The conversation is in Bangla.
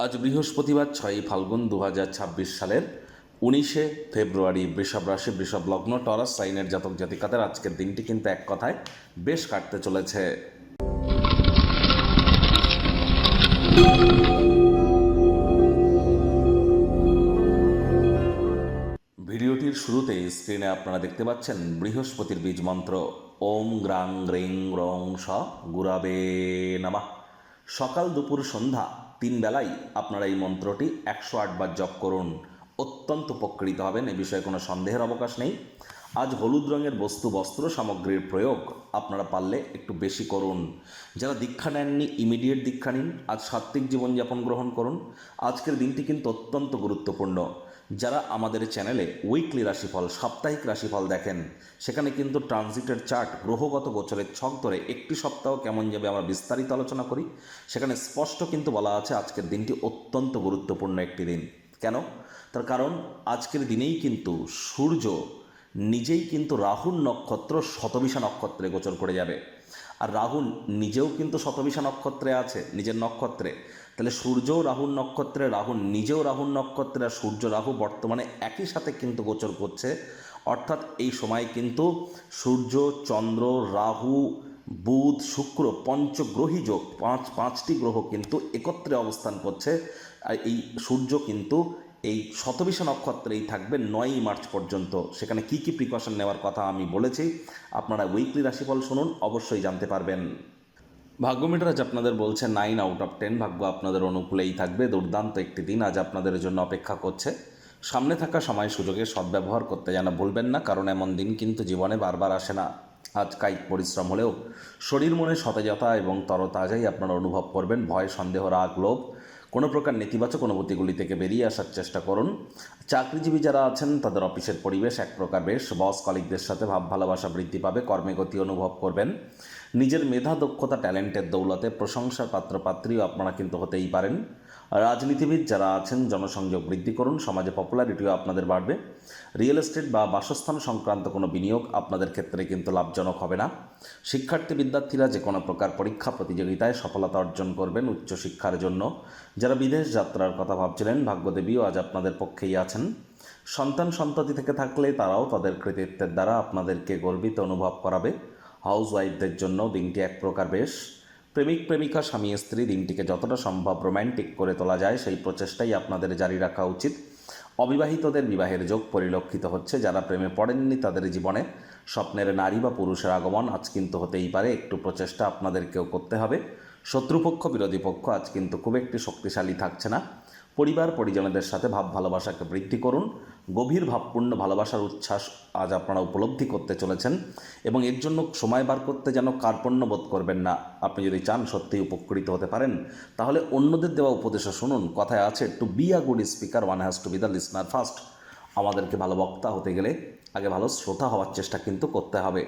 আজ বৃহস্পতিবার 6 ফাল্গুন 2026 সালের 19শে ফেব্রুয়ারি। বৃষভ রাশি, বৃষভ লগ্ন, টরাস সাইনের জাতক জাতিকাদের আজকের দিনটি কিন্তু এক কথায় বেশ কাটতে চলেছে। ভিডিওটির শুরুতে স্ক্রিনে আপনারা দেখতে পাচ্ছেন বৃহস্পতির বীজ মন্ত্র ওম গ্রাং গ্রিং রং স গুরাবে নমঃ। সকাল দুপুর সন্ধ্যা 3 বেলাই আপনারা এই মন্ত্রটি 108 বার জপ করুন, অত্যন্ত উপকৃত হবেন, এ বিষয়ে কোনো সন্দেহের অবকাশ নেই। আজ হলুদ রঙের বস্ত্র সামগ্রীর প্রয়োগ আপনারা পারলে একটু বেশি করুন। যারা দীক্ষা নেননি ইমিডিয়েট দীক্ষা নিন, আজ সাত্ত্বিক জীবনযাপন গ্রহণ করুন। আজকের দিনটি কিন্তু অত্যন্ত গুরুত্বপূর্ণ। যারা আমাদের চ্যানেলে উইকলি রাশিফল, সাপ্তাহিক রাশিফল দেখেন, সেখানে কিন্তু ট্রানজিটের চার্ট, গ্রহগত গোচরের ছক ধরে একটি সপ্তাহ কেমন যাবে আমরা বিস্তারিত আলোচনা করি। সেখানে স্পষ্ট কিন্তু বলা আছে আজকের দিনটি অত্যন্ত গুরুত্বপূর্ণ একটি দিন। কেন? তার কারণ আজকের দিনেই কিন্তু সূর্য নিজেই কিন্তু রাহুর নক্ষত্র শতবিশা নক্ষত্রে গোচর করে যাবে। আর রাহু নিজেও কিন্তু শতবিশা নক্ষত্রে আছে, নিজের নক্ষত্রে। তাহলে সূর্যও রাহুর নক্ষত্রে, রাহু নিজেও রাহুর নক্ষত্রে, আর সূর্য রাহু বর্তমানে একই সাথে কিন্তু গোচর করছে। অর্থাৎ এই সময় কিন্তু সূর্য, চন্দ্র, রাহু, বুধ, শুক্র পঞ্চগ্রহী যোগ, পাঁচটি গ্রহ কিন্তু একত্রে অবস্থান করছে। আর এই সূর্য কিন্তু এই শতবিশা নক্ষত্রেই থাকবে 9ই মার্চ পর্যন্ত। সেখানে কি কি প্রিকশন নেওয়ার কথা আমি বলেছি, আপনারা উইকলি রাশিফল শুনুন, অবশ্যই জানতে পারবেন। ভাগ্য মিটার আজ আপনাদের বলছে 9 আউট অফ 10, ভাগ্য আপনাদের অনুকূলেই থাকবে। দুর্দান্ত একটি দিন আজ আপনাদের জন্য অপেক্ষা করছে। সামনে থাকা সময় সুযোগের সদ্ব্যবহার করতে যেন ভুলবেন না, কারণ এমন দিন কিন্তু জীবনে বারবার আসে না। আজ কায়িক পরিশ্রম হলেও শরীর মনে সতেজতা এবং তরতাজাই আপনারা অনুভব করবেন। ভয়, সন্দেহ, রাগ, লোভ, কোনো প্রকার নেতিবাচক অনুভূতিগুলি থেকে বেরিয়ে আসার চেষ্টা করুন। চাকরিজীবী যারা আছেন তাদের অফিসের পরিবেশ এক প্রকার বেশ, বস কলিগদের সাথে ভাব ভালোবাসা বৃদ্ধি পাবে, কর্মে গতি অনুভব করবেন। নিজের মেধা, দক্ষতা, ট্যালেন্টের দৌলতে প্রশংসার পাত্রপাত্রীও আপনারা কিন্তু হতেই পারেন। রাজনীতিবিদ যারা আছেন জনসংযোগ বৃদ্ধি করুন, সমাজে পপুলারিটিও আপনাদের বাড়বে। রিয়েল এস্টেট বা বাসস্থান সংক্রান্ত কোনো বিনিয়োগ আপনাদের ক্ষেত্রে কিন্তু লাভজনক হবে না। শিক্ষার্থী বিদ্যার্থীরা যে কোনো প্রকার পরীক্ষা প্রতিযোগিতায় সফলতা অর্জন করবেন উচ্চশিক্ষার জন্য। যারা বিদেশ যাত্রার কথা ভাবছিলেন, ভাগ্যদেবীও আজ আপনাদের পক্ষেই আছেন। সন্তান সন্ততি থেকে থাকলে তারাও তাদের কৃতিত্বের দ্বারা আপনাদেরকে গর্বিত অনুভব করাবে। হাউস ওয়াইফদের জন্য দিনটি এক প্রকার বেশ। প্রেমিক প্রেমিকা, স্বামী স্ত্রী দিনটিকে যতটা সম্ভব রোম্যান্টিক করে তোলা যায় সেই প্রচেষ্টাই আপনাদের জারি রাখা উচিত। অবিবাহিতদের বিবাহের যোগ পরিলক্ষিত হচ্ছে। যারা প্রেমে পড়েননি তাদের জীবনে স্বপ্নের নারী বা পুরুষের আগমন আজ কিন্তু হতেই পারে। একটু প্রচেষ্টা আপনাদেরকেও করতে হবে। শত্রুপক্ষ, বিরোধী পক্ষ আজ কিন্তু খুব একটি শক্তিশালী থাকছে না। পরিবার পরিজনদের সাথে ভাব ভালোবাসাকে বৃদ্ধি করুন। গভীর ভাবপূর্ণ ভালোবাসার উচ্ছ্বাস আজ আপনারা উপলব্ধি করতে চলেছেন, এবং এর জন্য সময় বার করতে যেন কার্পণ্য বোধ করবেন না। আপনি যদি চান সত্যিই উপকৃত হতে পারেন, তাহলে অন্যদের দেওয়া উপদেশও শুনুন। কথায় আছে, to be a good speaker one has to be the listener first. আমাদেরকে ভালো বক্তা হতে গেলে আগে ভালো শ্রোতা হওয়ার চেষ্টা কিন্তু করতে হবে।